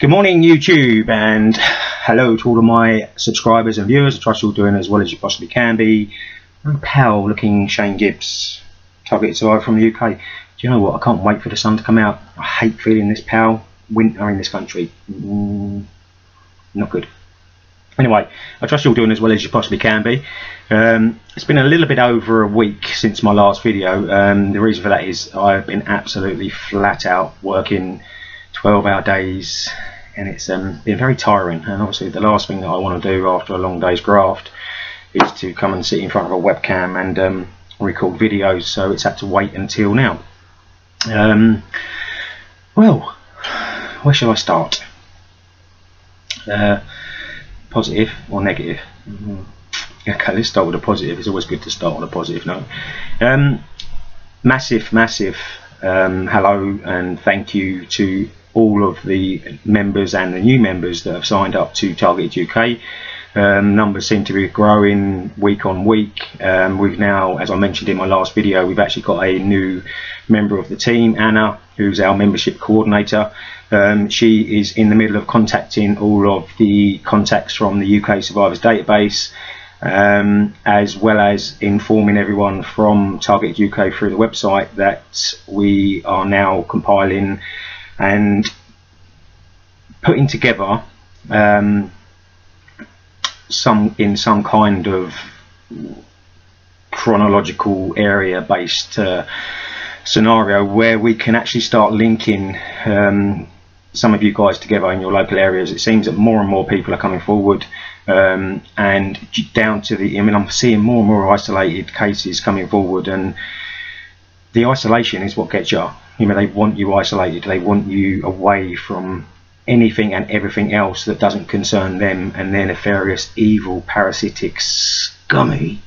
Good morning YouTube, and hello to all of my subscribers and viewers. I trust you're all doing as well as you possibly can be. Very pale looking Shane Gibbs, targeted survivor from the UK. Do you know what? I can't wait for the sun to come out. I hate feeling this pale. Winter in this country. Not good. Anyway, I trust you're all doing as well as you possibly can be. It's been a little bit over a week since my last video. The reason for that is I've been absolutely flat out working 12-hour days, and it's been very tiring. And obviously the last thing that I want to do after a long day's graft is to come and sit in front of a webcam and record videos, so it's had to wait until now. Well, where shall I start? Positive or negative? Okay, let's start with a positive. It's always good to start on a positive note. Massive hello and thank you to all of the members and the new members that have signed up to Targeted UK. Numbers seem to be growing week on week. We've now, as I mentioned in my last video, we've actually got a new member of the team, Anna, who's our membership coordinator. She is in the middle of contacting all of the contacts from the UK Survivors database, as well as informing everyone from Targeted UK through the website that we are now compiling and putting together some kind of chronological area based scenario where we can actually start linking some of you guys together in your local areas. It seems that more and more people are coming forward, and down to the, I'm seeing more and more isolated cases coming forward, and the isolation is what gets you. They want you isolated, they want you away from anything and everything else that doesn't concern them and their nefarious, evil, parasitic, scummy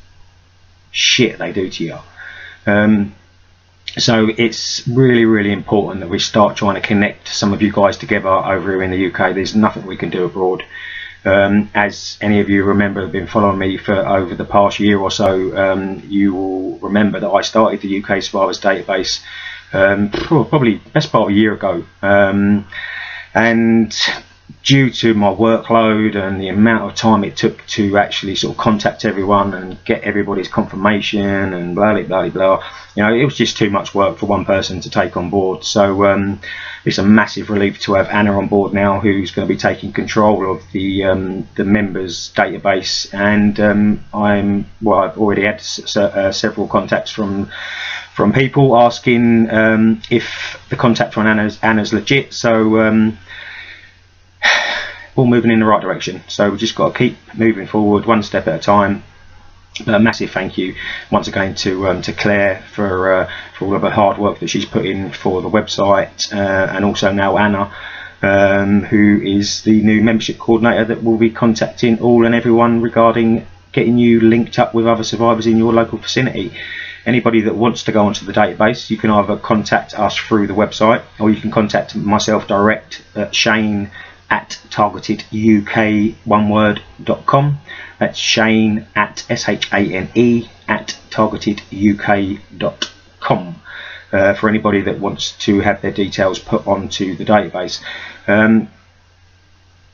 shit they do to you. So it's really important that we start trying to connect some of you guys together over here in the UK. There's nothing we can do abroad. As any of you remember, have been following me for over the past year or so, you will remember that I started the UK Survivors database probably best part of a year ago, and due to my workload and the amount of time it took to actually sort of contact everyone and get everybody's confirmation and blah blah blah, it was just too much work for one person to take on board. So it's a massive relief to have Anna on board now, who's going to be taking control of the members database. And I've already had several contacts from people asking if the contact from Anna's legit. So all moving in the right direction. So we've just got to keep moving forward one step at a time. A massive thank you once again to Claire for all of the hard work that she's put in for the website, and also now Anna, who is the new membership coordinator that will be contacting all and everyone regarding getting you linked up with other survivors in your local vicinity. Anybody that wants to go onto the database, you can either contact us through the website, or you can contact myself direct at shane@targeteduk.com. That's Shane at SHANE at targeteduk.com, for anybody that wants to have their details put onto the database.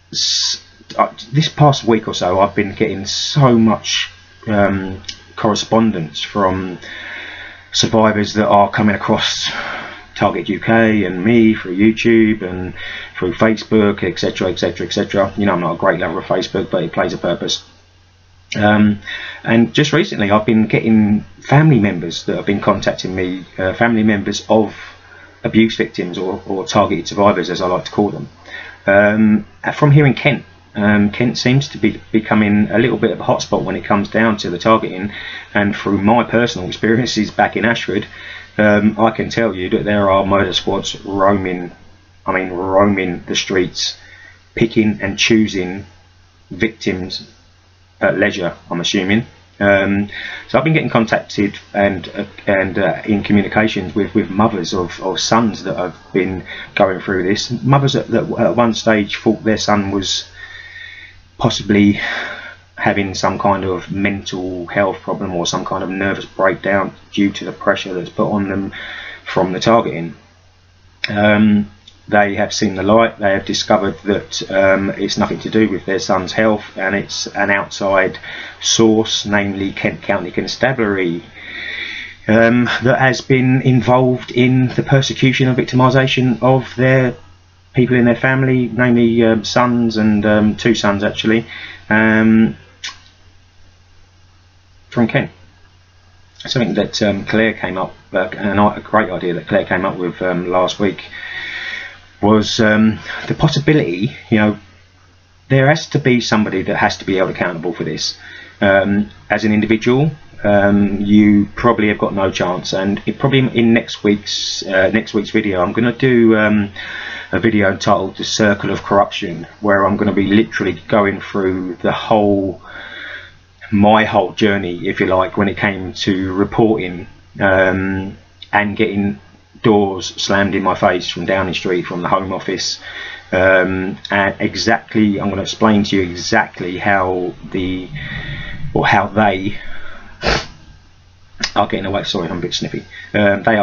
This past week or so, I've been getting so much correspondence from survivors that are coming across Target UK and me through YouTube and through Facebook, etc, etc. I'm not a great lover of Facebook, but it plays a purpose. And just recently I've been getting family members that have been contacting me, family members of abuse victims or targeted survivors, as I like to call them, from here in Kent. Kent seems to be becoming a little bit of a hotspot when it comes down to the targeting, and through my personal experiences back in Ashford, I can tell you that there are murder squads roaming the streets, picking and choosing victims at leisure, I'm assuming. So I've been getting contacted and in communications with mothers of sons that have been going through this. Mothers that at one stage thought their son was possibly having some kind of mental health problem or some kind of nervous breakdown due to the pressure that's put on them from the targeting. they have seen the light. They have discovered that it's nothing to do with their son's health, and it's an outside source, namely Kent County Constabulary, that has been involved in the persecution and victimisation of their people in their family, namely sons, and 2 sons actually, from Kent. Something that Claire came up, a great idea that Claire came up with last week, was the possibility, you know, there has to be somebody that has to be held accountable for this. As an individual, you probably have got no chance, and probably in next week's video, I'm going to do a video entitled "The Circle of Corruption," where I'm going to be literally going through my whole journey, if you like, when it came to reporting and getting doors slammed in my face from Downing Street, from the Home Office, and exactly, I'm going to explain to you exactly how they are getting away. Sorry, I'm a bit sniffy. They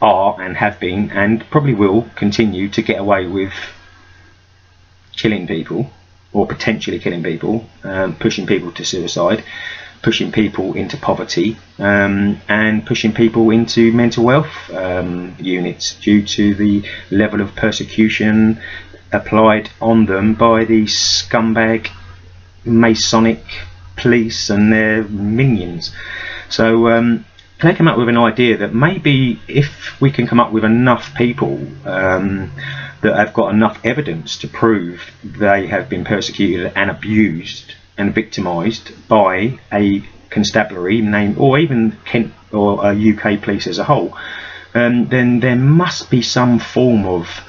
are and have been and probably will continue to get away with killing people, or potentially killing people, pushing people to suicide, pushing people into poverty, and pushing people into mental health units due to the level of persecution applied on them by the scumbag Masonic police and their minions. So they came up with an idea that maybe if we can come up with enough people that have got enough evidence to prove they have been persecuted and abused and victimised by a constabulary name, or even Kent or UK police as a whole, then there must be some form of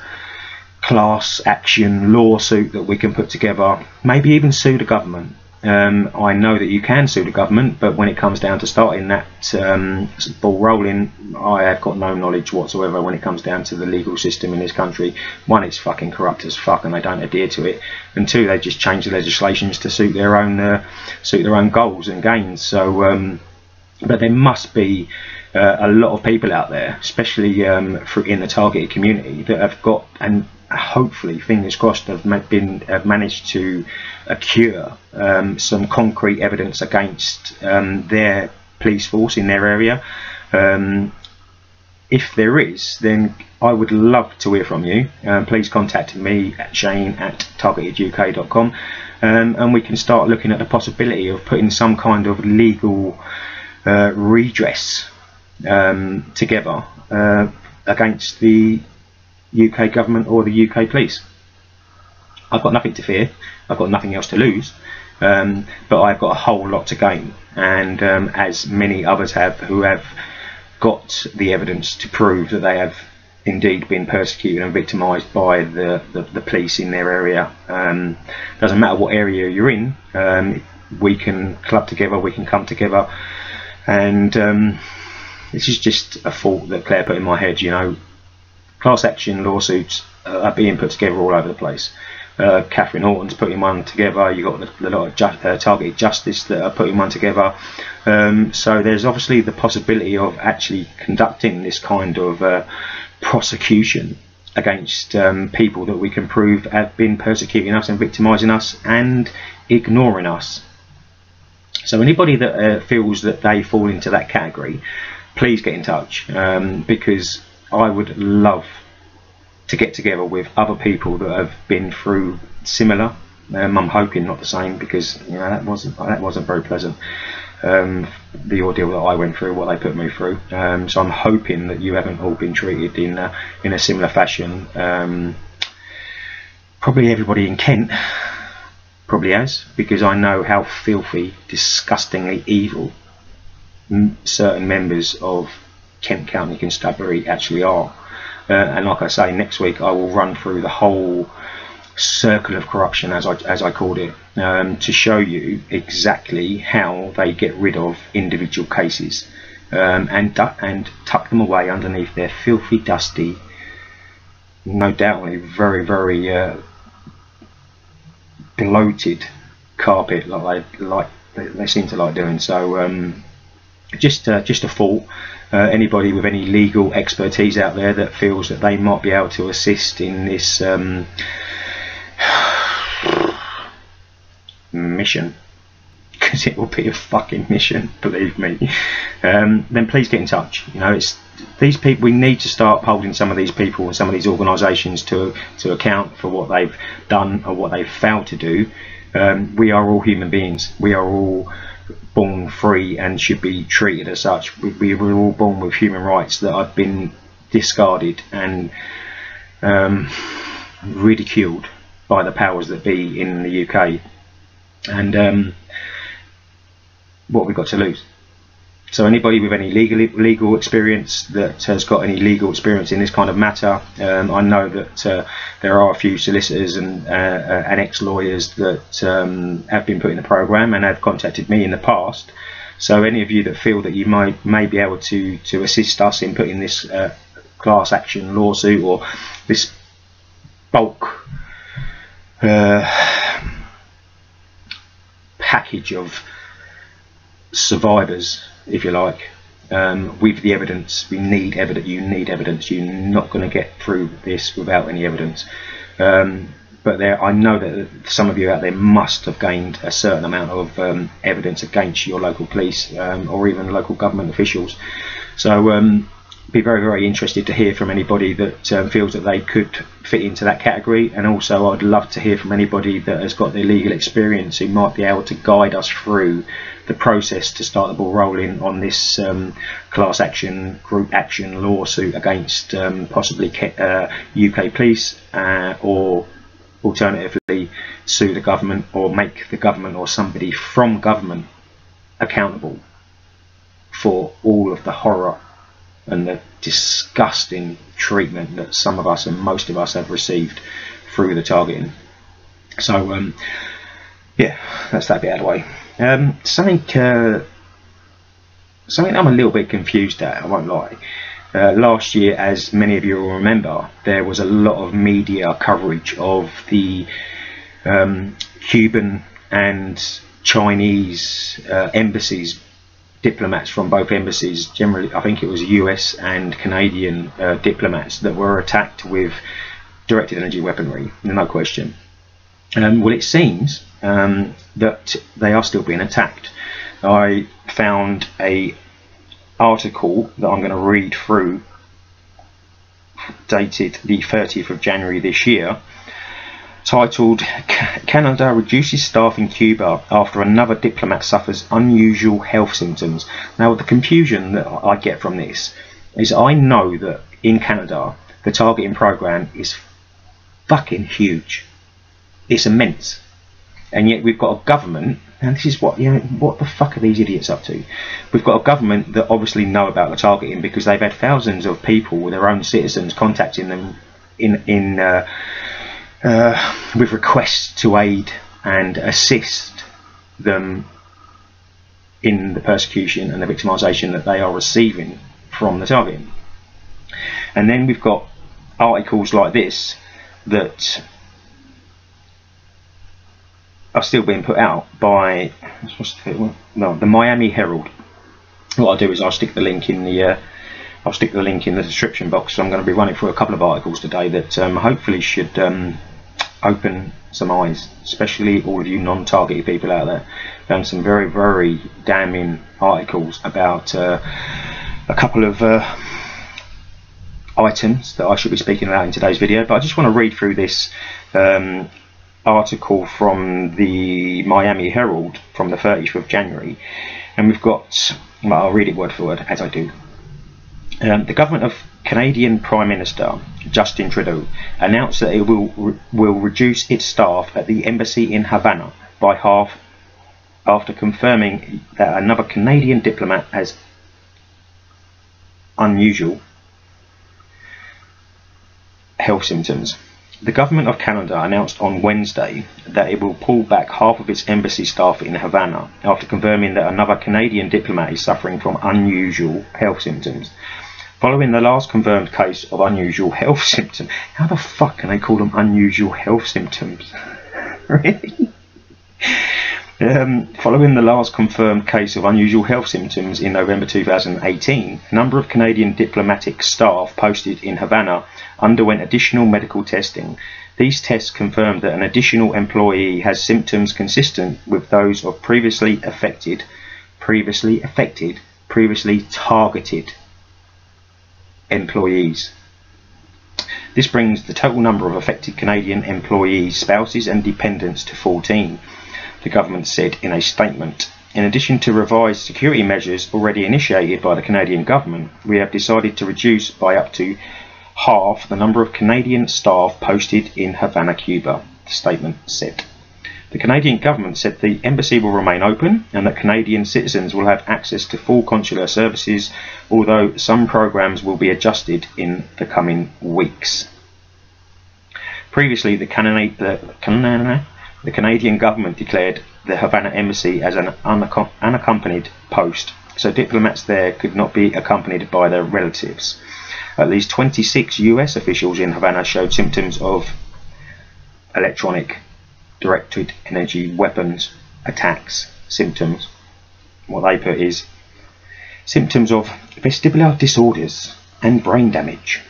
class action lawsuit that we can put together, maybe even sue the government. I know that you can sue the government, but when it comes down to starting that ball rolling, I have got no knowledge whatsoever when it comes down to the legal system in this country. One, it's fucking corrupt as fuck, and they don't adhere to it, and 2, they just change the legislations to suit their own goals and gains. So, but there must be a lot of people out there, especially in the targeted community, that have got, and hopefully, fingers crossed, have managed to accrue some concrete evidence against their police force in their area. If there is, then I would love to hear from you. Please contact me at shane@targeteduk.com, and we can start looking at the possibility of putting some kind of legal redress together against the UK government or the UK police. I've got nothing to fear, I've got nothing else to lose, but I've got a whole lot to gain, and as many others have who have got the evidence to prove that they have indeed been persecuted and victimised by the police in their area. Doesn't matter what area you're in, we can club together, we can come together, and this is just a thought that Claire put in my head. You know, class action lawsuits are being put together all over the place. Catherine Horton's putting one together. You've got a lot of targeted justice that are putting one together. So there's obviously the possibility of actually conducting this kind of prosecution against people that we can prove have been persecuting us and victimising us and ignoring us. So anybody that feels that they fall into that category, please get in touch, because I would love to get together with other people that have been through similar. I'm hoping not the same, because you know that wasn't very pleasant. The ordeal that I went through, what they put me through. So I'm hoping that you haven't all been treated in a similar fashion. Probably everybody in Kent probably has, because I know how filthy, disgustingly evil certain members of Kent County Constabulary actually are. And like I say, next week I will run through the whole circle of corruption, as I called it, to show you exactly how they get rid of individual cases, and tuck them away underneath their filthy, dusty, no doubt very, very bloated carpet, like they seem to like doing. So just a thought. anybody with any legal expertise out there that feels that they might be able to assist in this mission, because it will be a fucking mission, believe me, then please get in touch. You know, it's these people, we need to start holding some of these people and some of these organisations to account for what they've done or what they've failed to do. We are all human beings. We are all born free and should be treated as such. We were all born with human rights that have been discarded and ridiculed by the powers that be in the UK. And what we've got to lose. So anybody with any legal experience that has got any legal experience in this kind of matter, I know that there are a few solicitors and ex-lawyers that have been put in the program and have contacted me in the past. So any of you that feel that you may be able to assist us in putting this class action lawsuit or this bulk package of survivors, if you like, with the evidence. We need evidence. You need evidence. You're not going to get through this without any evidence. But I know that some of you out there must have gained a certain amount of evidence against your local police or even local government officials. So be very, very interested to hear from anybody that feels that they could fit into that category, and also I'd love to hear from anybody that has got the legal experience who might be able to guide us through the process to start the ball rolling on this class action, group action lawsuit against possibly UK police, or alternatively sue the government or make the government or somebody from government accountable for all of the horror and the disgusting treatment that some of us and most of us have received through the targeting. So yeah, that's that bit out of the way. Something I'm a little bit confused at, I won't lie. Last year, as many of you will remember, there was a lot of media coverage of the Cuban and Chinese embassies, diplomats from both embassies, generally I think it was US and Canadian diplomats, that were attacked with directed energy weaponry, no question. Well, it seems that they are still being attacked. I found a article that I'm going to read through, dated the 30th of January this year, titled "Canada Reduces Staff in Cuba After Another Diplomat Suffers Unusual Health Symptoms." Now, the confusion that I get from this is I know that in Canada the targeting program is fucking huge. It's immense. And yet we've got a government, and this is what, you know, what the fuck are these idiots up to? We've got a government that obviously know about the targeting because they've had thousands of people, their own citizens, contacting them with requests to aid and assist them in the persecution and the victimisation that they are receiving from the targeting. And then we've got articles like this that are still being put out by the Miami Herald. What I'll do is I'll stick the link in the description box. So I'm going to be running through a couple of articles today that hopefully should open some eyes, especially all of you non-targeted people out there. Found some very, very damning articles about a couple of items that I should be speaking about in today's video, but I just want to read through this article from the Miami Herald from the 30th of January, and we've got, well, I'll read it word for word as I do. The government of Canadian Prime Minister Justin Trudeau announced that it will reduce its staff at the embassy in Havana by half after confirming that another Canadian diplomat has unusual health symptoms. The government of Canada announced on Wednesday that it will pull back half of its embassy staff in Havana after confirming that another Canadian diplomat is suffering from unusual health symptoms. Following the last confirmed case of unusual health symptoms, how the fuck can they call them unusual health symptoms? Really? Following the last confirmed case of unusual health symptoms in November 2018, a number of Canadian diplomatic staff posted in Havana underwent additional medical testing. These tests confirmed that an additional employee has symptoms consistent with those of previously targeted employees. This brings the total number of affected Canadian employees, spouses and dependents to 14, the government said in a statement. In addition to revised security measures already initiated by the Canadian government, we have decided to reduce by up to half the number of Canadian staff posted in Havana, Cuba, the statement said. The Canadian government said the embassy will remain open and that Canadian citizens will have access to full consular services, although some programs will be adjusted in the coming weeks. Previously, the Canadian government declared the Havana embassy as an unaccompanied post, so diplomats there could not be accompanied by their relatives. At least 26 US officials in Havana showed symptoms of electronic directed energy weapons attacks. Symptoms, what they put is symptoms of vestibular disorders and brain damage.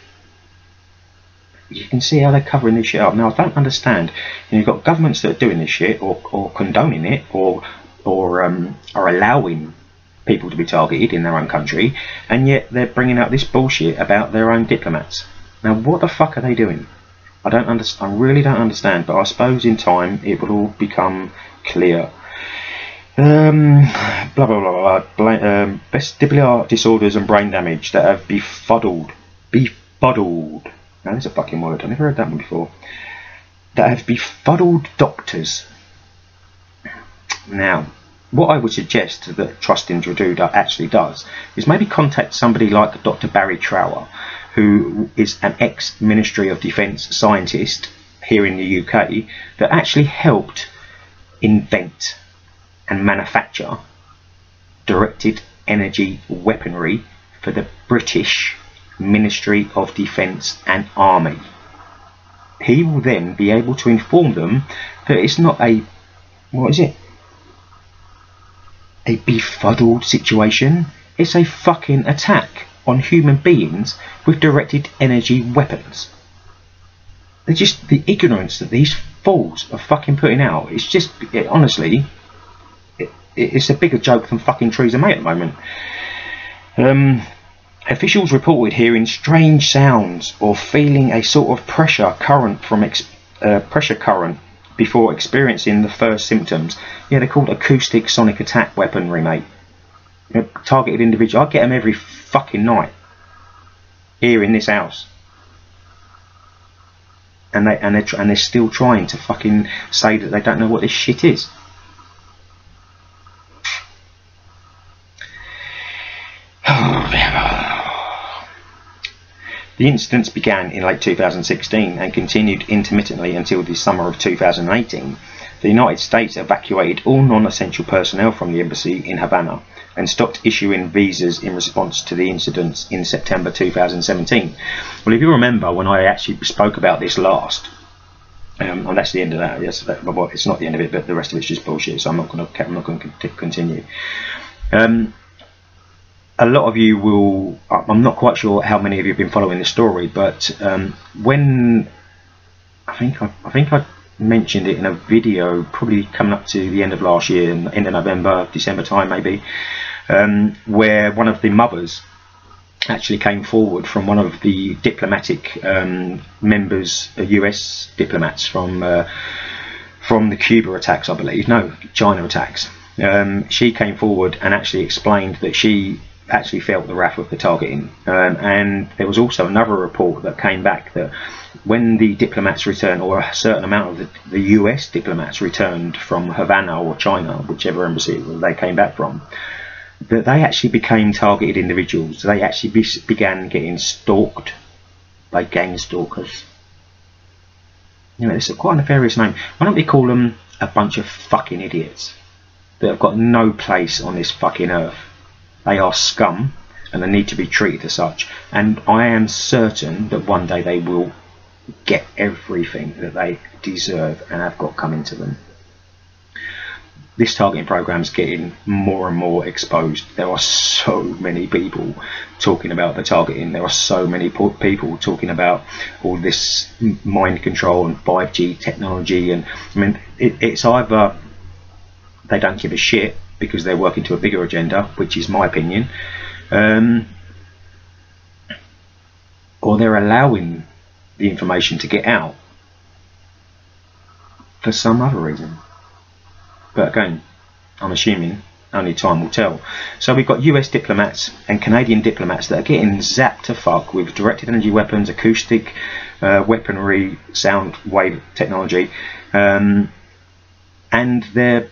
You can see how they're covering this shit up. Now, I don't understand. You've got governments that are doing this shit, or condoning it, or are allowing people to be targeted in their own country, and yet they're bringing out this bullshit about their own diplomats. Now, what the fuck are they doing? I don't understand. I really don't understand. But I suppose in time it will all become clear. Blah blah blah blah. Vestibular disorders and brain damage that have befuddled. Now, there's a fucking word. I've never heard that one before. That have befuddled doctors. Now, what I would suggest that Trust in Draduda actually does is maybe contact somebody like Dr. Barry Trower, who is an ex-Ministry of Defence scientist here in the UK that actually helped invent and manufacture directed energy weaponry for the British Ministry of Defence and Army. He will then be able to inform them that it's not a, what is it? A befuddled situation. It's a fucking attack on human beings with directed energy weapons. They're just, the ignorance that these fools are fucking putting out, it's just, honestly, it's a bigger joke than fucking Theresa May at the moment. Officials reported hearing strange sounds or feeling a sort of pressure current before experiencing the first symptoms. Yeah, they're called acoustic sonic attack weaponry, mate. You know, targeted individual. I get them every fucking night here in this house, and they're still trying to fucking say that they don't know what this shit is. The incidents began in late 2016 and continued intermittently until the summer of 2018. The United States evacuated all non-essential personnel from the embassy in Havana and stopped issuing visas in response to the incidents in September 2017. Well, if you remember when I actually spoke about this last, and that's the end of that. Yes, well, it's not the end of it, but the rest of it's just bullshit. So I'm not going to continue. A lot of you will, I'm not quite sure how many of you have been following this story, but when I think I mentioned it in a video probably coming up to the end of last year, end of November, December time maybe, where one of the mothers actually came forward from one of the diplomatic members, US diplomats from the Cuba attacks, I believe, no, China attacks. She came forward and actually explained that she actually felt the wrath of the targeting, and there was also another report that came back that when the diplomats returned, or a certain amount of the US diplomats returned from Havana or China, whichever embassy they came back from, that they actually became targeted individuals. They actually began getting stalked by gang stalkers. You know, it's quite a nefarious name. Why don't we call them a bunch of fucking idiots that have got no place on this fucking earth? They are scum and they need to be treated as such, and I am certain that one day they will get everything that they deserve and have got coming to them. this targeting program is getting more and more exposed. There are so many people talking about the targeting. There are so many people talking about all this mind control and 5G technology. And I mean, it's either they don't give a shit because they're working to a bigger agenda, which is my opinion, or they're allowing the information to get out for some other reason. But again, I'm assuming only time will tell. So we've got US diplomats and Canadian diplomats that are getting zapped to fuck with directed energy weapons, acoustic weaponry, sound wave technology, and they're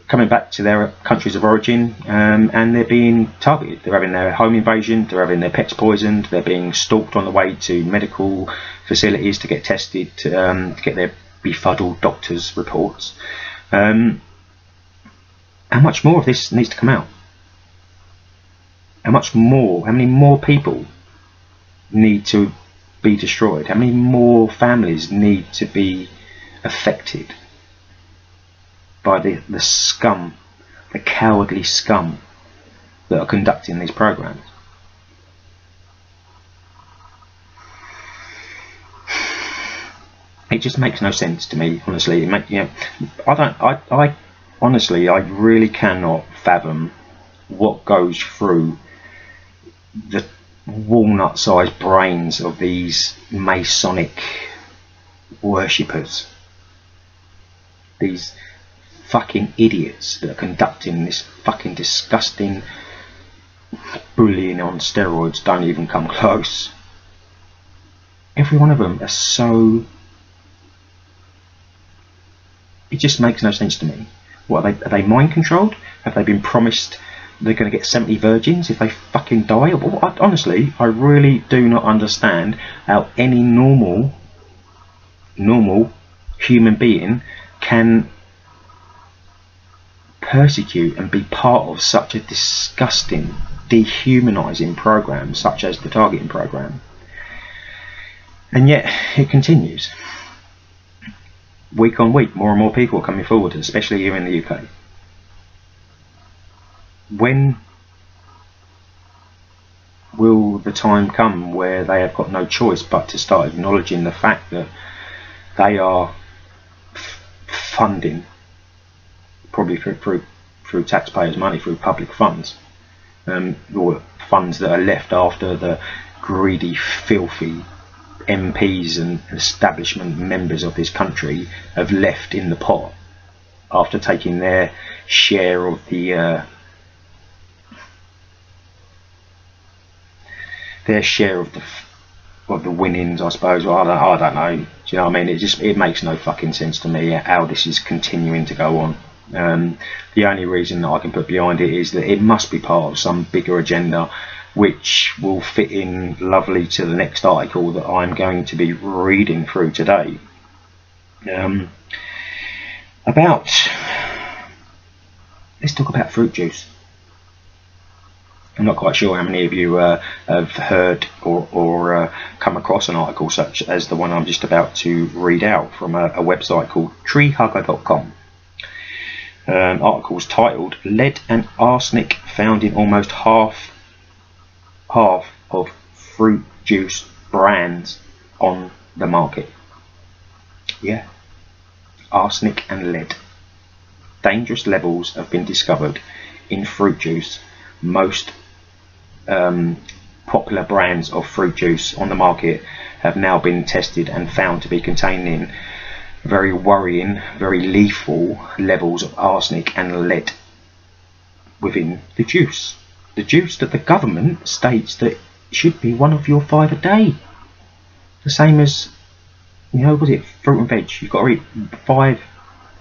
coming back to their countries of origin, and they're being targeted. They're having their home invasion, they're having their pets poisoned, they're being stalked on the way to medical facilities to get tested, to get their befuddled doctors' reports. How much more of this needs to come out? How many more people need to be destroyed? How many more families need to be affected by the scum, the cowardly scum that are conducting these programs? It just makes no sense to me, honestly. I honestly, I really cannot fathom what goes through the walnut-sized brains of these Masonic worshippers. These fucking idiots that are conducting this fucking disgusting bullying on steroids don't even come close. Every one of them are so... It just makes no sense to me. What, are they mind controlled? Have they been promised they're going to get 70 virgins if they fucking die? Honestly, I really do not understand how any normal human being can persecute and be part of such a disgusting, dehumanizing program such as the targeting program. And yet it continues. Week on week, more and more people are coming forward, especially here in the UK. When will the time come where they have got no choice but to start acknowledging the fact that they are funding, probably through taxpayers' money, through public funds, or funds that are left after the greedy, filthy MPs and establishment members of this country have left in the pot after taking their share of the winnings, I suppose. Well, I don't know. Do you know what I mean? It makes no fucking sense to me how this is continuing to go on. The only reason that I can put behind it is that it must be part of some bigger agenda, which will fit in lovely to the next article that I'm going to be reading through today. Let's talk about fruit juice. I'm not quite sure how many of you have heard or come across an article such as the one I'm just about to read out from a website called treehugger.com. Article's titled "Lead and Arsenic Found in Almost Half of Fruit Juice Brands on the Market." Yeah, arsenic and lead. Dangerous levels have been discovered in fruit juice. Most popular brands of fruit juice on the market have now been tested and found to be containing very worrying, very lethal levels of arsenic and lead within the juice. The juice that the government states that should be one of your 5 a day. The same as, was it fruit and veg? You've got to eat 5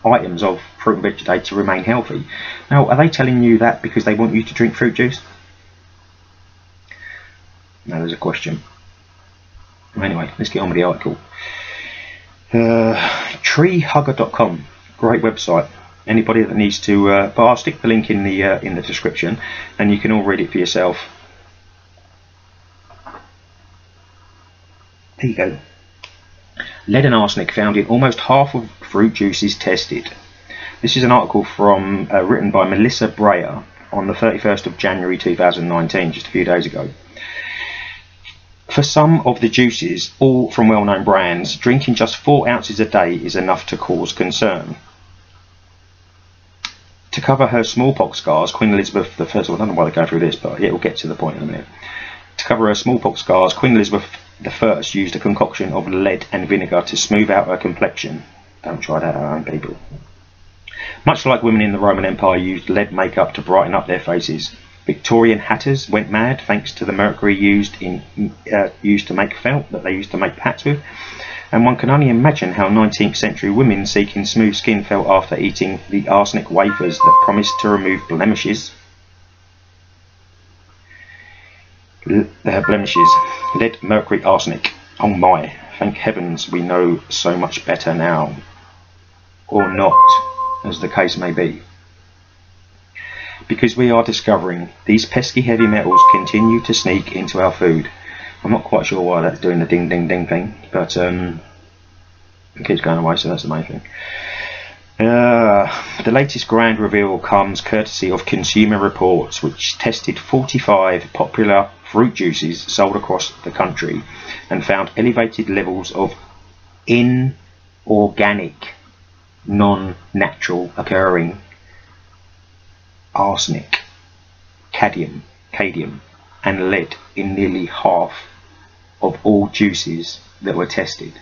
items of fruit and veg a day to remain healthy. Now, are they telling you that because they want you to drink fruit juice? Now there's a question. Anyway, let's get on with the article. Treehugger.com, great website. Anybody that needs to, but I'll stick the link in the description, and you can all read it for yourself. There you go. Lead and arsenic found in almost half of fruit juices tested. This is an article from written by Melissa Breyer on the 31st of January 2019, just a few days ago. For some of the juices, all from well-known brands, drinking just 4 ounces a day is enough to cause concern. To cover her smallpox scars, Queen Elizabeth I, I don't know why they go through this, but it will get to the point in a minute. To cover her smallpox scars, Queen Elizabeth I used a concoction of lead and vinegar to smooth out her complexion. Don't try that at home, people. Much like women in the Roman Empire used lead makeup to brighten up their faces, Victorian hatters went mad thanks to the mercury used to make felt that they used to make hats with, and one can only imagine how 19th century women seeking smooth skin felt after eating the arsenic wafers that promised to remove blemishes. Lead, mercury, arsenic. Oh my, thank heavens we know so much better now. Or not, as the case may be. Because we are discovering these pesky heavy metals continue to sneak into our food. I'm not quite sure why that's doing the ding ding ding thing, but it keeps going away, so that's the main thing. The latest grand reveal comes courtesy of Consumer Reports, which tested 45 popular fruit juices sold across the country and found elevated levels of inorganic, non-natural occurring arsenic, cadmium, and lead in nearly half of all juices that were tested.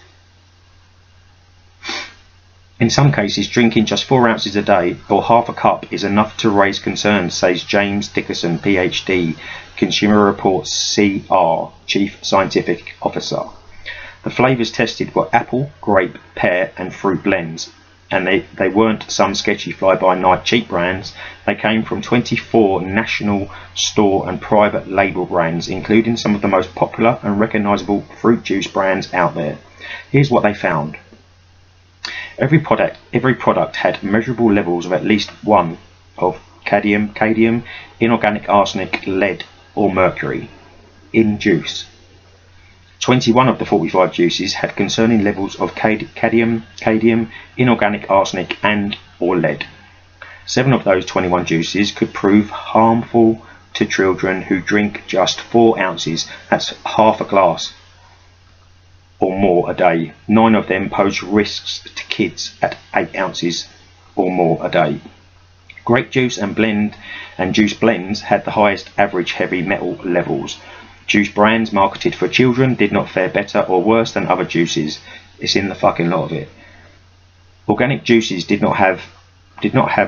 In some cases, drinking just 4 ounces a day or half a cup is enough to raise concerns, says James Dickerson, PhD, Consumer Reports CR, Chief Scientific Officer. The flavours tested were apple, grape, pear and fruit blends, and they weren't some sketchy fly-by-night cheap brands. They came from 24 national store and private label brands, including some of the most popular and recognisable fruit juice brands out there. Here's what they found. Every product had measurable levels of at least one of cadmium, inorganic arsenic, lead or mercury in juice. 21 of the 45 juices had concerning levels of cadmium, inorganic arsenic and or lead. 7 of those 21 juices could prove harmful to children who drink just 4 ounces, that's half a glass or more a day. 9 of them pose risks to kids at 8 ounces or more a day. Grape juice and juice blends had the highest average heavy metal levels. Juice brands marketed for children did not fare better or worse than other juices. It's in the fucking lot of it. Organic juices did not have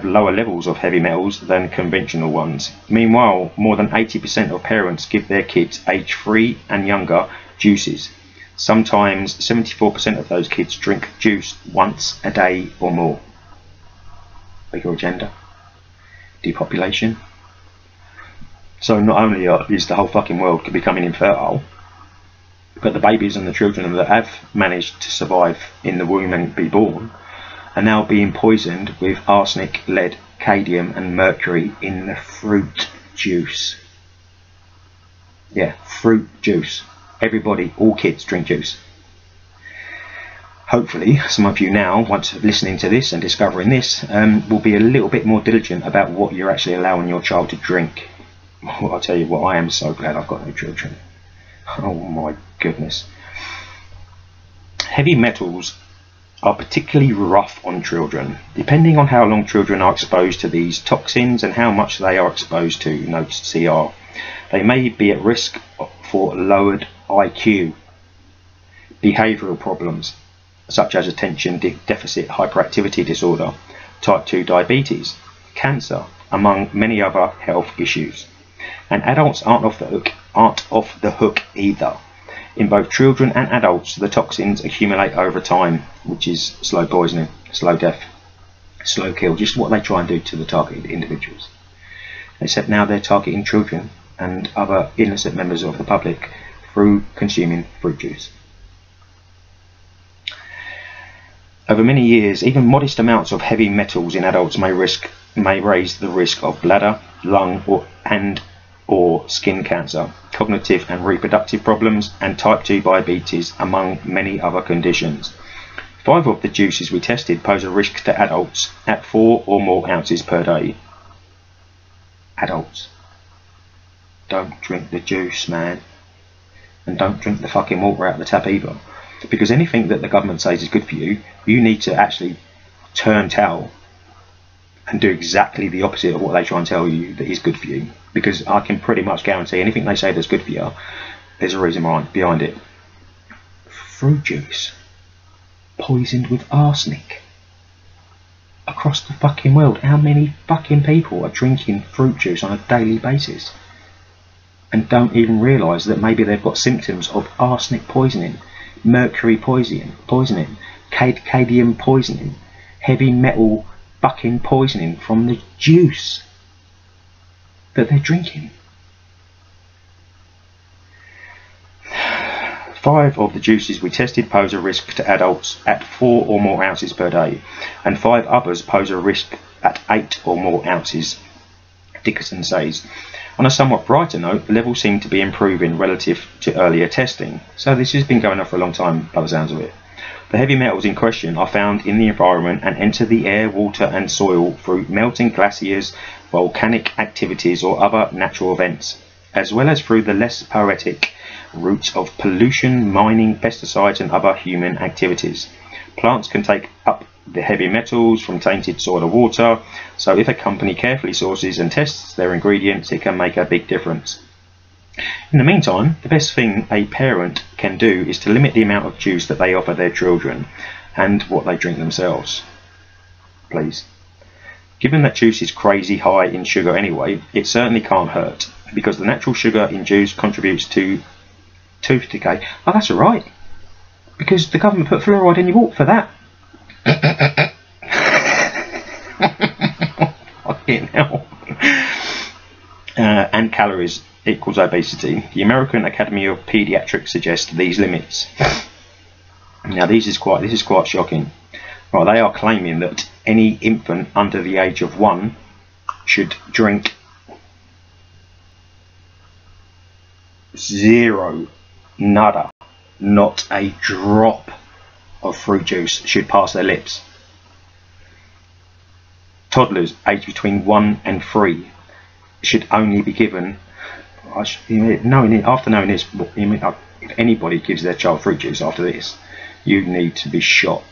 lower levels of heavy metals than conventional ones. Meanwhile, more than 80% of parents give their kids age 3 and younger juices. Sometimes 74% of those kids drink juice once a day or more. Bigger agenda. Depopulation. So not only is the whole fucking world becoming infertile, but the babies and the children that have managed to survive in the womb and be born are now being poisoned with arsenic, lead, cadmium and mercury in the fruit juice. Yeah, fruit juice. Everybody, all kids drink juice. Hopefully some of you now, once listening to this and discovering this, will be a little bit more diligent about what you're actually allowing your child to drink. Well, I'll tell you what, I am so glad I've got no children. Oh my goodness. Heavy metals are particularly rough on children. Depending on how long children are exposed to these toxins and how much they are exposed to, notes CR, they may be at risk for lowered IQ, behavioural problems such as attention deficit hyperactivity disorder, type 2 diabetes, cancer, among many other health issues. And adults aren't off the hook either. In both children and adults, the toxins accumulate over time, which is slow poisoning, slow death, slow kill, just what they try and do to the targeted individuals. Except now they're targeting children and other innocent members of the public through consuming fruit juice. Over many years, even modest amounts of heavy metals in adults may raise the risk of bladder, lung or skin cancer, cognitive and reproductive problems, and type 2 diabetes, among many other conditions. 5 of the juices we tested pose a risk to adults at 4 or more ounces per day. Adults, don't drink the juice, man. And don't drink the fucking water out of the tap either. Because anything that the government says is good for you, you need to actually turn tail and do exactly the opposite of what they try and tell you that is good for you. Because I can pretty much guarantee anything they say that's good for you, there's a reason behind it. Fruit juice poisoned with arsenic across the fucking world. How many fucking people are drinking fruit juice on a daily basis and don't even realise that maybe they've got symptoms of arsenic poisoning, mercury poisoning, cadmium poisoning, heavy metal fucking poisoning from the juice that they're drinking. 5 of the juices we tested pose a risk to adults at 4 or more ounces per day, and 5 others pose a risk at 8 or more ounces, Dickerson says. On a somewhat brighter note, the levels seem to be improving relative to earlier testing. So this has been going on for a long time by the sounds of it. The heavy metals in question are found in the environment and enter the air, water and soil through melting glaciers, volcanic activities or other natural events, as well as through the less poetic routes of pollution, mining, pesticides and other human activities. Plants can take up the heavy metals from tainted soil or water, so if a company carefully sources and tests their ingredients, it can make a big difference. In the meantime, the best thing a parent can do is to limit the amount of juice that they offer their children and what they drink themselves. Please. Given that juice is crazy high in sugar anyway, it certainly can't hurt, because the natural sugar in juice contributes to tooth decay. Oh, that's alright, because the government put fluoride in your water for that. Fucking hell. And calories equals obesity. The American Academy of Pediatrics suggests these limits. Now this is quite shocking. Right, they are claiming that any infant under the age of 1 should drink 0, nada, not a drop of fruit juice should pass their lips. Toddlers aged between 1 and 3 should only be given, after knowing this, if anybody gives their child fruit juice after this, you need to be shot.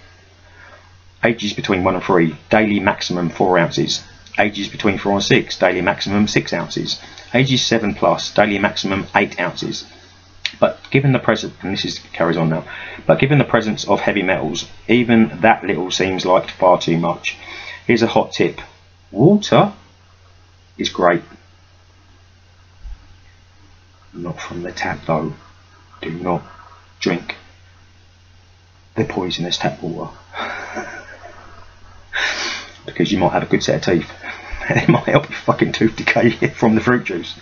Ages between 1 and 3, daily maximum 4 ounces. Ages between 4 and 6, daily maximum 6 ounces. Ages 7 plus, daily maximum 8 ounces. But given the presence, and this carries on now, but given the presence of heavy metals, even that little seems like far too much. Here's a hot tip. Water is great. Not from the tap though. Do not drink the poisonous tap water. Because you might have a good set of teeth. It might help your fucking tooth decay from the fruit juice.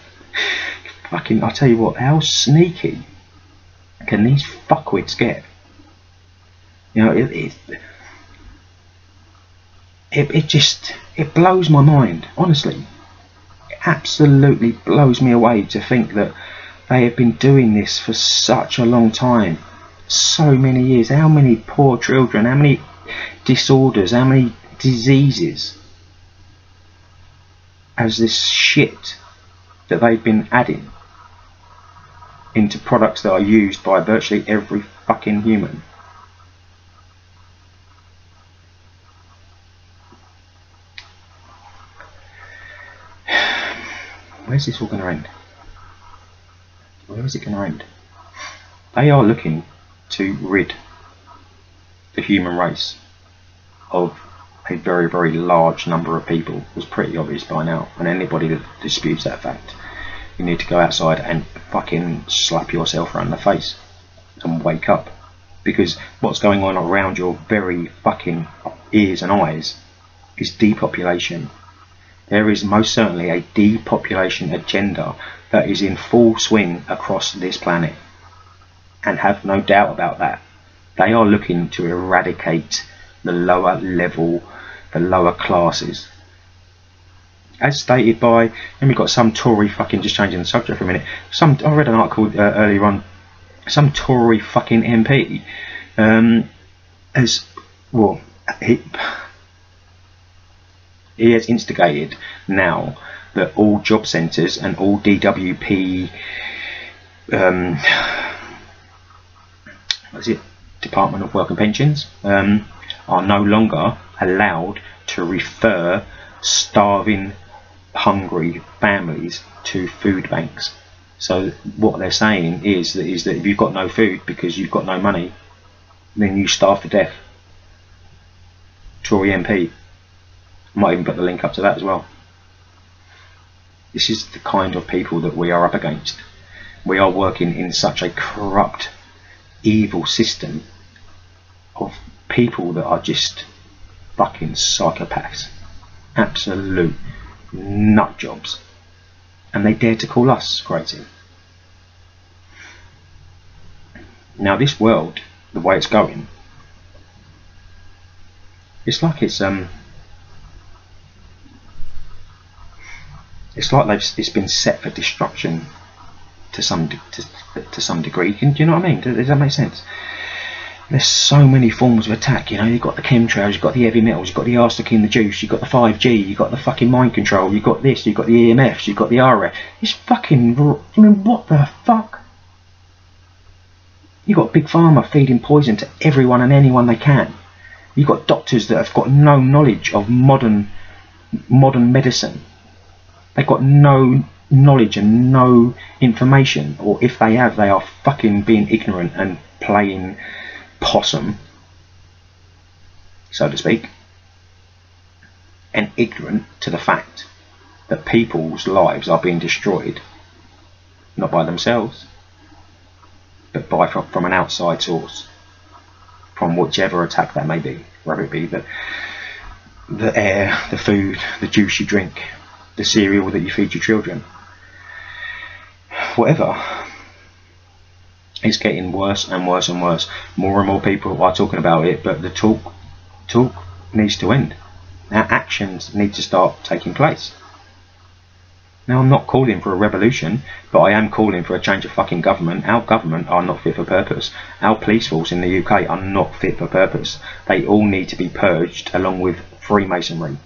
Fucking, I'll tell you what, how sneaky can these fuckwits get? You know, it blows my mind, honestly. It absolutely blows me away to think that they have been doing this for such a long time. So many years. How many poor children, how many disorders, how many diseases has this shit that they've been adding into products that are used by virtually every fucking human. Where's this all going to end? Where is it going to end? They are looking to rid the human race of a very, very large number of people. It's pretty obvious by now, and anybody that disputes that fact, you need to go outside and fucking slap yourself around the face and wake up, because what's going on around your very fucking ears and eyes is depopulation. There is most certainly a depopulation agenda that is in full swing across this planet, and have no doubt about that. They are looking to eradicate the lower level, the lower classes. As stated by, and we've got some Tory fucking, just changing the subject for a minute, I read an article earlier on, some Tory fucking MP has well, he has instigated now that all job centres and all DWP, what is it, Department of Work and Pensions, are no longer allowed to refer starving, hungry families to food banks. So what they're saying is that if you've got no food because you've got no money, then you starve to death. Tory MP. Might even put the link up to that as well. This is the kind of people that we are up against. We are working in such a corrupt, evil system of people that are just fucking psychopaths, absolute nut jobs, and they dare to call us crazy. Now this world, the way it's going, it's like it's like it's been set for destruction to some degree. Do you know what I mean? Does that make sense? There's so many forms of attack. You know, you've got the chemtrails, you've got the heavy metals, you've got the arsenic in the juice, you've got the 5G, you've got the fucking mind control, you've got this, you've got the EMFs, you've got the RF. It's fucking. I mean, what the fuck? You've got Big Pharma feeding poison to everyone and anyone they can. You've got doctors that have got no knowledge of modern medicine. They've got no knowledge and no information, or if they have, they are fucking being ignorant and playing possum, so to speak, and ignorant to the fact that people's lives are being destroyed, not by themselves, but from an outside source, from whichever attack that may be, whether it be the air, the food, the juice you drink, the cereal that you feed your children, whatever. It's getting worse and worse and worse. More and more people are talking about it, but the talk needs to end. Now actions need to start taking place. Now I'm not calling for a revolution, but I am calling for a change of fucking government. Our government are not fit for purpose. Our police force in the UK are not fit for purpose. They all need to be purged, along with Freemasonry.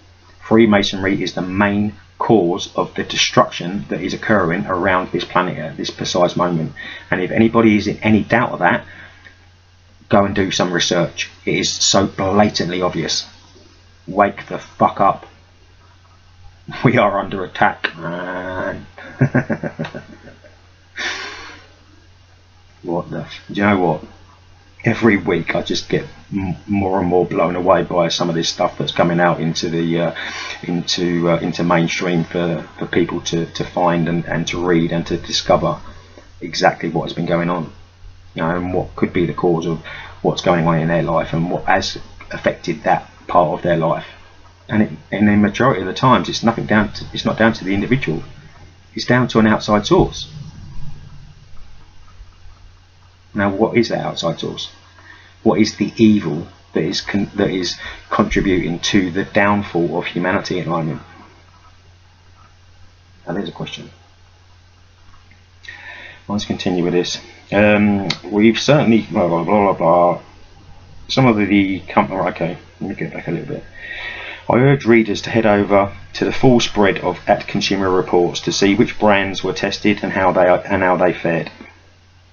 Freemasonry is the main cause of the destruction that is occurring around this planet at this precise moment. And if anybody is in any doubt of that, go and do some research. It is so blatantly obvious. Wake the fuck up. We are under attack, man. Do you know what? Every week I just get more and more blown away by some of this stuff that's coming out into the into mainstream for people to find and to read and to discover exactly what has been going on, you know, and what could be the cause of what's going on in their life and what has affected that part of their life. And in the majority of the times, it's not down to the individual. It's down to an outside source. Now, what is that outside source? What is the evil that is contributing to the downfall of humanity at the moment? Now, there's a question. Let's continue with this. We've certainly blah blah blah blah. Some of the company. Okay, let me get back a little bit. I urge readers to head over to the full spread at Consumer Reports to see which brands were tested and how they fared,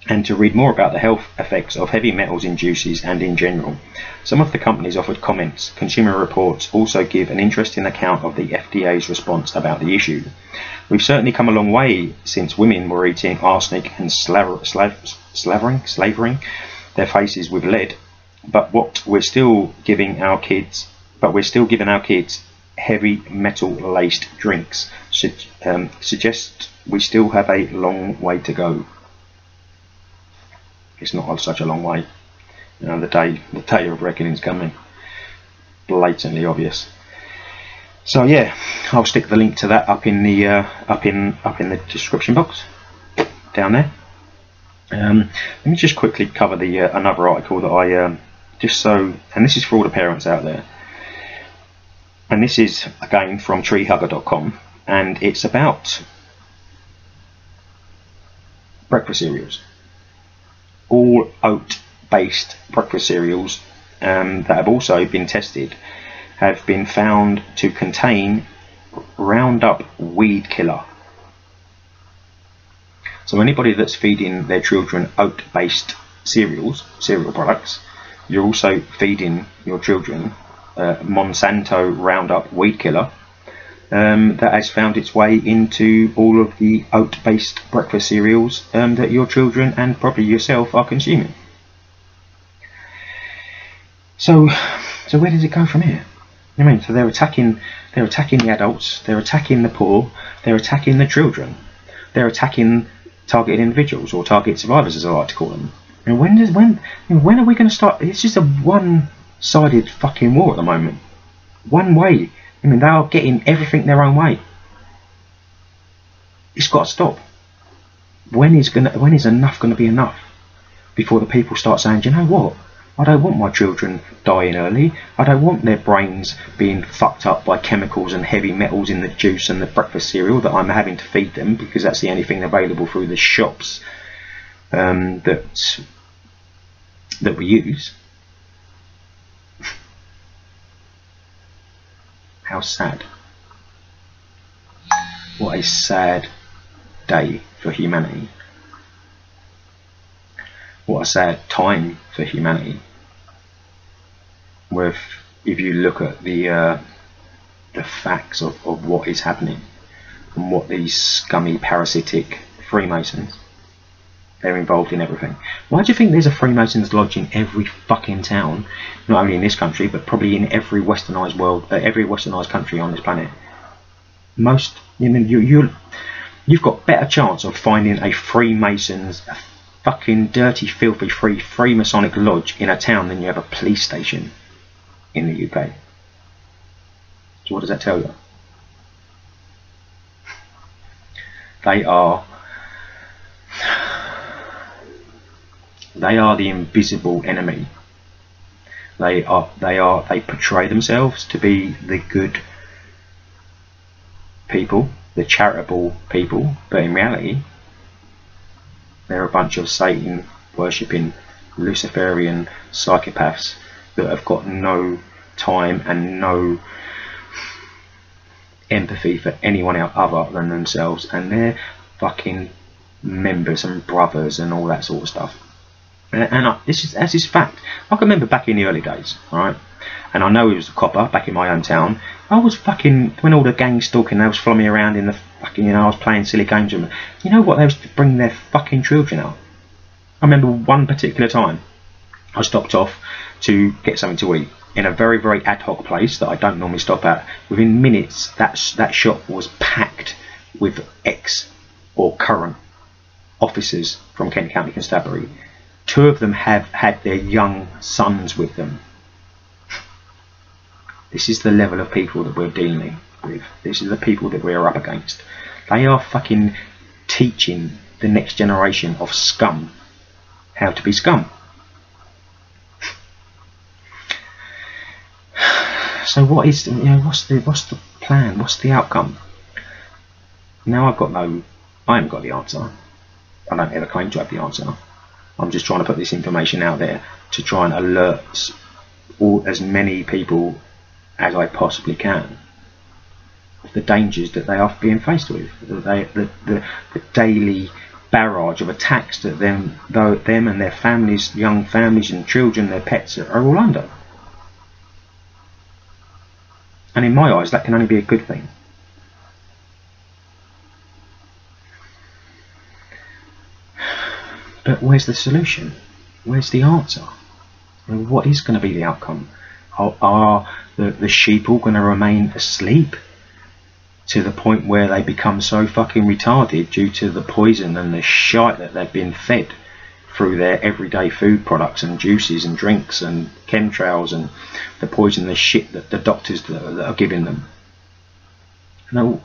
and to read more about the health effects of heavy metals in juices and in general. Some of the companies offered comments. Consumer Reports also give an interesting account of the FDA's response about the issue. We've certainly come a long way since women were eating arsenic and slavering their faces with lead, but we're still giving our kids heavy metal laced drinks. Suggest we still have a long way to go. It's not such a long way. You know, the day of reckoning is coming. Blatantly obvious. So yeah, I'll stick the link to that up in the up in the description box down there. Let me just quickly cover the another article that I and this is for all the parents out there. And this is again from treehugger.com, and it's about breakfast cereals. All oat based breakfast cereals that have also been tested have been found to contain Roundup weed killer. So anybody that's feeding their children oat-based cereal products, you're also feeding your children Monsanto Roundup weed killer that has found its way into all of the oat-based breakfast cereals that your children and probably yourself are consuming. So where does it go from here? I mean, so they're attacking the adults, they're attacking the poor, they're attacking the children, they're attacking targeted individuals, or target survivors as I like to call them. And when are we going to start? It's just a one-sided fucking war at the moment. One way. I mean, they are getting everything their own way. It's got to stop. When is enough going to be enough? Before the people start saying, do you know what? I don't want my children dying early. I don't want their brains being fucked up by chemicals and heavy metals in the juice and the breakfast cereal that I'm having to feed them, because that's the only thing available through the shops that we use. How sad. What a sad day for humanity. What a sad time for humanity. Where if you look at the facts of what is happening and what these scummy parasitic Freemasons, they're involved in everything. Why do you think there's a Freemasons lodge in every fucking town, not only in this country but probably in every westernized world, every westernized country on this planet? Most, you've got better chance of finding a Freemasons, a fucking dirty, filthy, Freemasonic lodge in a town than you have a police station in the UK. So what does that tell you? They are the invisible enemy. They portray themselves to be the good people, the charitable people, but in reality they're a bunch of Satan worshipping Luciferian psychopaths that have got no time and no empathy for anyone else other than themselves and their fucking members and brothers and all that sort of stuff. And this is fact. I can remember back in the early days, right? And I know he was a copper back in my hometown. I was fucking, when all the gangs stalking, they was following me around in the fucking, I was playing silly games with them. You know what? They was bringing their fucking children out. I remember one particular time I stopped off to get something to eat in a very, very ad hoc place that I don't normally stop at. Within minutes, that shop was packed with ex or current officers from Kent County Constabulary. 2 of them have had their young sons with them. This is the level of people that we're dealing with. This is the people that we're up against. They are fucking teaching the next generation of scum how to be scum. So what is, what's the plan? What's the outcome? Now I haven't got the answer. I don't ever claim to have the answer. I'm just trying to put this information out there to try and alert as many people as I possibly can of the dangers that they are being faced with, the daily barrage of attacks that them and their families, young families and children, their pets are all under. And in my eyes, that can only be a good thing. But where's the solution? Where's the answer? And what is going to be the outcome? Are the sheep all going to remain asleep to the point where they become so fucking retarded due to the poison and the shite that they've been fed through their everyday food products and juices and drinks and chemtrails and the poison, the shit that the doctors that are giving them? No.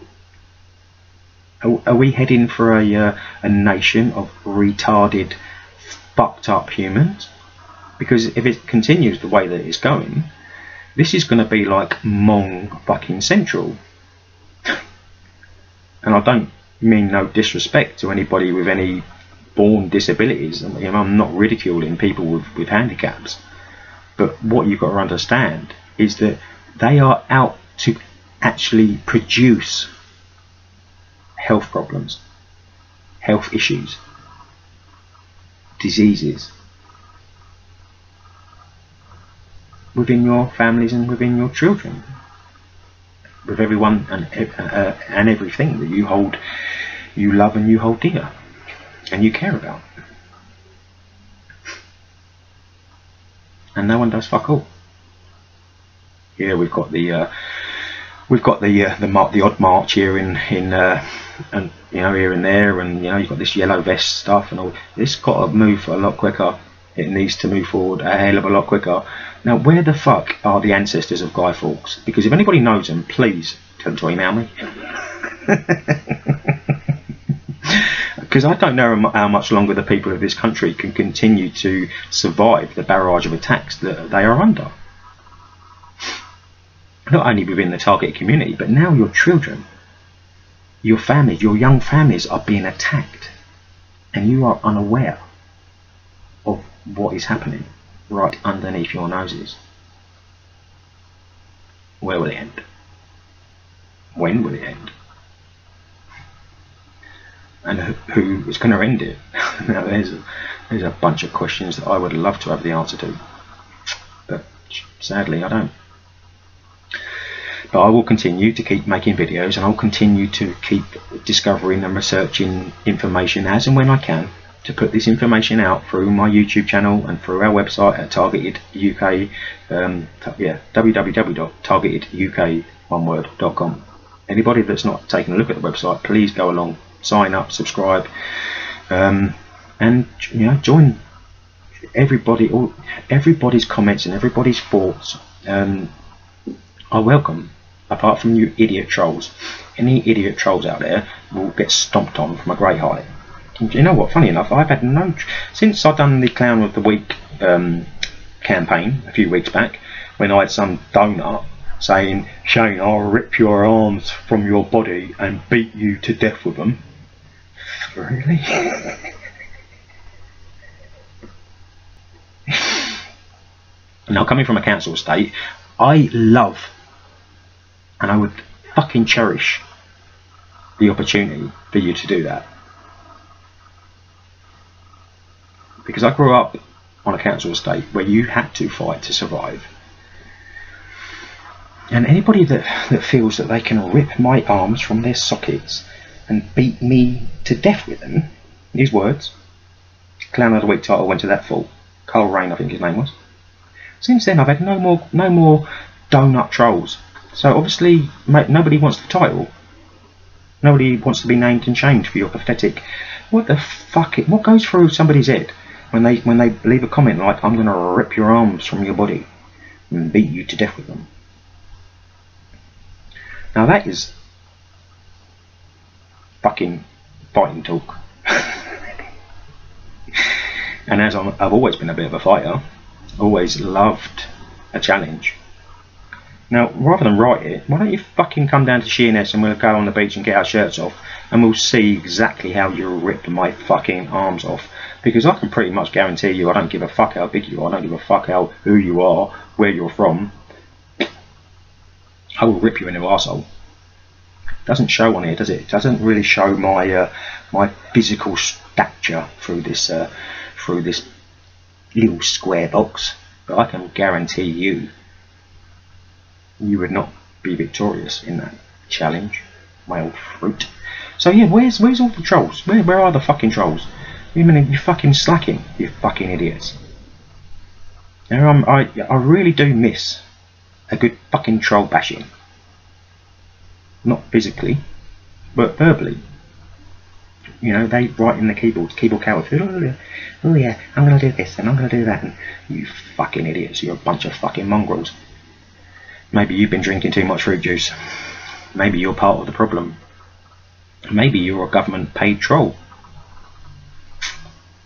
Are we heading for a nation of retarded, fucked up humans? Because if it continues the way that it's going, this is going to be like Mong fucking Central. And I don't mean no disrespect to anybody with any born disabilities. I'm not ridiculing people with handicaps. But what you've got to understand is that they are out to actually produce health problems, health issues, diseases within your families and within your children, with everyone and everything that you love and you hold dear and you care about. And no one does fuck all. Yeah, we've got the odd march here in and you know, here and there, and you know, you've got this yellow vest stuff and all. It's got to move a lot quicker. It needs to move forward a hell of a lot quicker. Now, where the fuck are the ancestors of Guy Fawkes? Because if anybody knows them, please tell them to email me. Because I don't know how much longer the people of this country can continue to survive the barrage of attacks that they are under. Not only within the targeted community, but now your children, your families, your young families are being attacked, and you are unaware of what is happening right underneath your noses. Where will it end? When will it end? And who is going to end it? Now there's a bunch of questions that I would love to have the answer to, but sadly I don't. But I will continue to keep making videos, and I'll continue to keep discovering and researching information as and when I can, to put this information out through my YouTube channel and through our website at Targeted UK, www.targeteduk.com. Anybody that's not taken a look at the website, please go along, sign up, subscribe, and you know, join everybody. Everybody's comments and everybody's thoughts are welcome, apart from you idiot trolls. Any idiot trolls out there will get stomped on from a great height. And you know what, funny enough, I've had no, since I've done the Clown of the Week campaign a few weeks back, when I had some donut saying, Shane, I'll rip your arms from your body and beat you to death with them. Really? Now, coming from a council estate, I love, and I would fucking cherish the opportunity for you to do that. Because I grew up on a council estate where you had to fight to survive. And anybody that feels that they can rip my arms from their sockets and beat me to death with them, his words, Clown of the Week title went to that fool, Carl Rain I think his name was. Since then I've had no more donut trolls. So obviously nobody wants the title. Nobody wants to be named and shamed for your pathetic. What the fuck? What goes through somebody's head when they leave a comment like, I'm going to rip your arms from your body and beat you to death with them? Now that is fucking fighting talk. And as I've always been a bit of a fighter, always loved a challenge. Now, rather than write it, why don't you fucking come down to Sheerness and we'll go on the beach and get our shirts off, and we'll see exactly how you rip my fucking arms off. Because I can pretty much guarantee you, I don't give a fuck how big you are, I don't give a fuck who you are, where you're from, I will rip you in the arsehole. Doesn't show on here, does it? It doesn't really show my my physical stature through this little square box, but I can guarantee you would not be victorious in that challenge, my old fruit. So yeah, where's all the trolls? Where are the fucking trolls? You mean you're fucking slacking, you fucking idiots. Now I really do miss a good fucking troll bashing. Not physically, but verbally. You know, they write in the keyboard cowards. Oh yeah, I'm gonna do this and I'm gonna do that, and you fucking idiots, you're a bunch of fucking mongrels. Maybe you've been drinking too much fruit juice. Maybe you're part of the problem. Maybe you're a government paid troll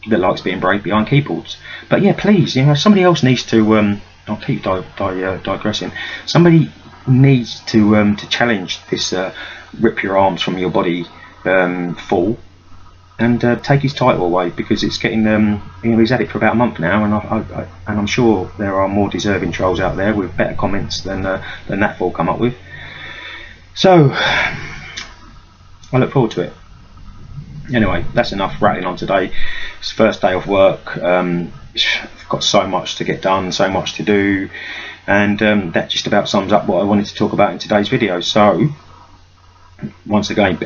that likes being brave behind keyboards. But yeah, please, you know, somebody else needs to I'll keep digressing. Somebody needs to challenge this rip your arms from your body fool, take his title away, because it's getting he's had it for about a month now, and I'm sure there are more deserving trolls out there with better comments than that fool come up with. So I look forward to it. Anyway, that's enough rattling on today. It's the first day of work. I've got so much to get done, so much to do, and that just about sums up what I wanted to talk about in today's video. So once again,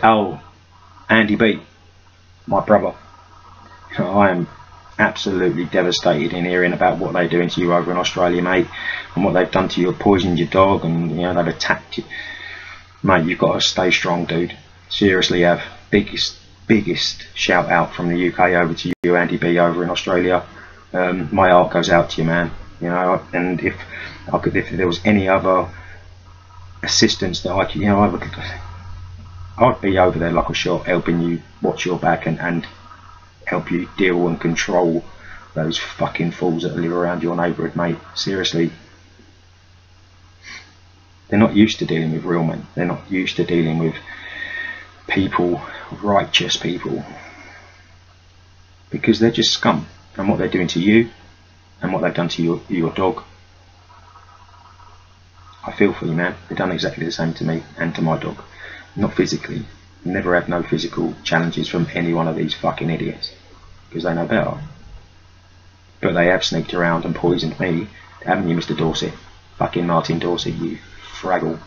Andy B, my brother, I am absolutely devastated in hearing about what they're doing to you over in Australia, mate, and what they've done to you, poisoned your dog, and you know, they've attacked you, mate. You've got to stay strong, dude. Seriously, have biggest shout out from the UK over to you, Andy B, over in Australia. My heart goes out to you, man. You know, and if there was any other assistance that I could, you know, I'd be over there like a shot, helping you watch your back and help you deal and control those fucking fools that live around your neighbourhood, mate. Seriously, they're not used to dealing with real men. They're not used to dealing with people, righteous people, because they're just scum. And what they're doing to you, and what they've done to your dog, I feel for you, man. They've done exactly the same to me and to my dog. Not physically. Never had no physical challenges from any one of these fucking idiots, because they know better. But they have sneaked around and poisoned me, haven't you, Mr. Dorsey? Fucking Martin Dorsey, you fraggle.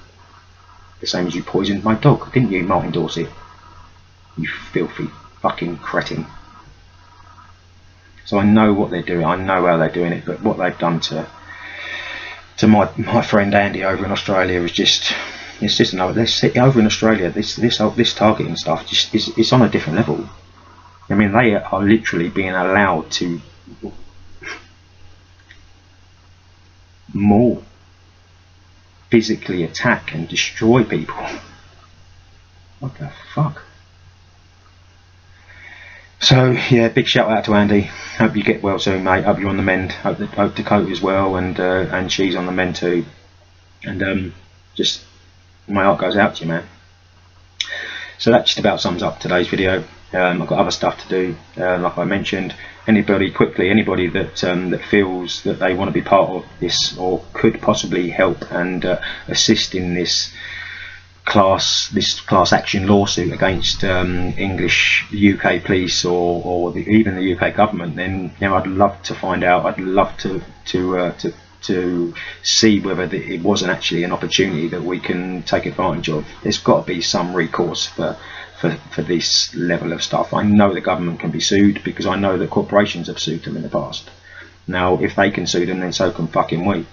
The same as you poisoned my dog, didn't you, Martin Dorsey? You filthy fucking cretin. So I know what they're doing, I know how they're doing it, but what they've done to my friend Andy over in Australia is just, it's just another. Over in Australia, this targeting stuff just it's on a different level. I mean, they are literally being allowed to more physically attack and destroy people. What the fuck? So yeah, big shout out to Andy. Hope you get well soon, mate. Hope you're on the mend. Hope Dakota's well, and she's on the mend too. And just my heart goes out to you, man. So that just about sums up today's video. I've got other stuff to do, like I mentioned. Anybody that feels that they want to be part of this, or could possibly help and assist in this class action lawsuit against English UK police or even the UK government, then you know, I'd love to find out. I'd love to see whether it wasn't actually an opportunity that we can take advantage of. There's got to be some recourse for this level of stuff. I know the government can be sued, because I know that corporations have sued them in the past. Now, if they can sue them, then so can fucking we.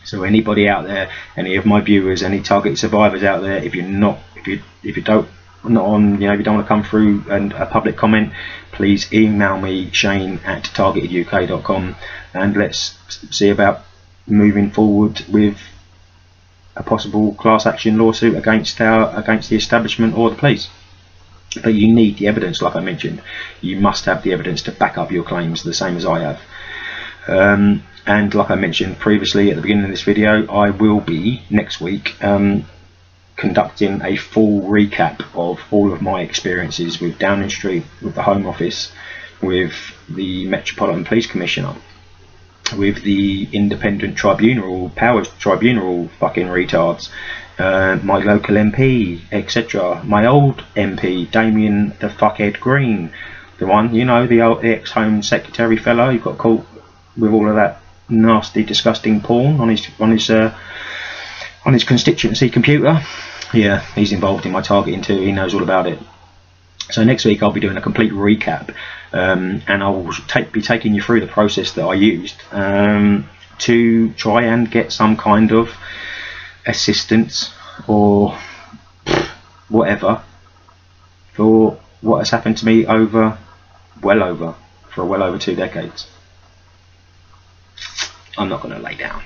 So anybody out there, any of my viewers, any target survivors out there, if you don't want to come through and a public comment, please email me, shane@targeteduk.com, and let's see about moving forward with a possible class action lawsuit against the establishment or the police. But you need the evidence, like I mentioned. You must have the evidence to back up your claims, the same as I have. And like I mentioned previously at the beginning of this video, I will be next week conducting a full recap of all of my experiences with Downing Street, with the Home Office, with the Metropolitan Police Commissioner, with the Independent Tribunal, Powers Tribunal fucking retards, my local MP, etc. My old MP, Damien the fuckhead Green, the one, you know, the old ex-Home Secretary fellow who got caught with all of that nasty, disgusting porn on his constituency computer. Yeah, he's involved in my targeting too. He knows all about it. So next week I'll be doing a complete recap, and I will be taking you through the process that I used to try and get some kind of assistance or whatever for what has happened to me for well over 2 decades. I'm not going to lay down.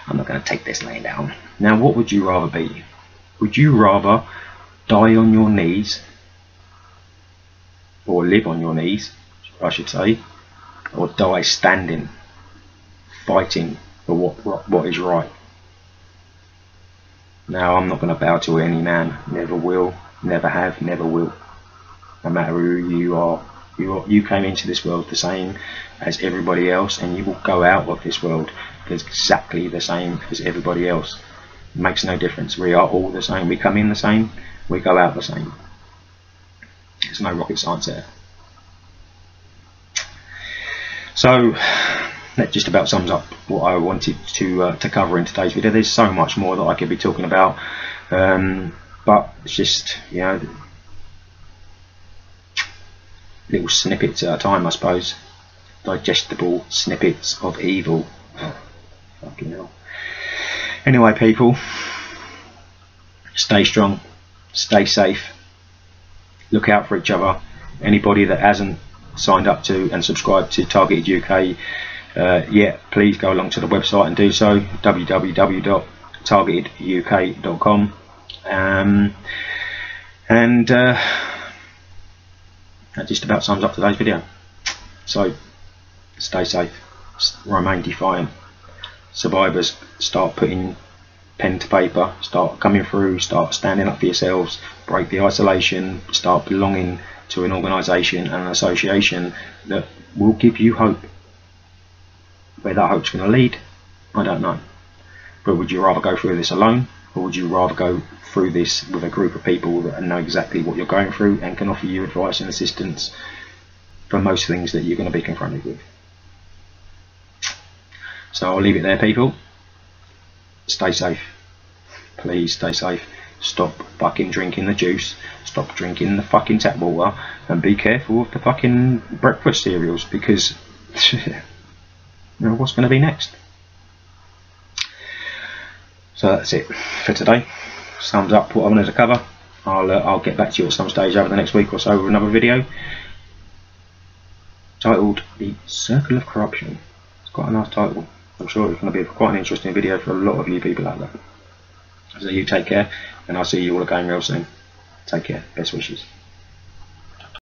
I'm not going to take this laying down. Now, what would you rather be? Would you rather die on your knees, or live on your knees, I should say, or die standing, fighting for what is right? Now, I'm not going to bow to any man. Never will, never have, never will. no matter who you are. You came into this world the same as everybody else, and you will go out of this world exactly the same as everybody else. It makes no difference. We are all the same. We come in the same, we go out the same. There's no rocket science there. So that just about sums up what I wanted to cover in today's video. There's so much more that I could be talking about, but it's just, you know, little snippets at a time, I suppose. Digestible snippets of evil. Oh, fucking hell. Anyway, people, stay strong, stay safe, look out for each other. Anybody that hasn't signed up to and subscribed to Targeted UK yet, please go along to the website and do so, www.targeteduk.com. That just about sums up today's video. So stay safe, remain defiant. Survivors, start putting pen to paper, start coming through, start standing up for yourselves, break the isolation, start belonging to an organisation and an association that will give you hope. Where that hope's going to lead, I don't know. But would you rather go through this alone, or would you rather go through this with a group of people that know exactly what you're going through and can offer you advice and assistance for most things that you're going to be confronted with? So I'll leave it there, people. Stay safe. Please stay safe. Stop fucking drinking the juice. Stop drinking the fucking tap water. And be careful of the fucking breakfast cereals, because you know what's going to be next. So that's it for today. Sums up what I wanted to cover. I'll get back to you at some stage over the next week or so with another video titled The Circle of Corruption. It's quite a nice title. I'm sure it's going to be quite an interesting video for a lot of you people out there. So you take care, and I'll see you all again real soon. Take care. Best wishes.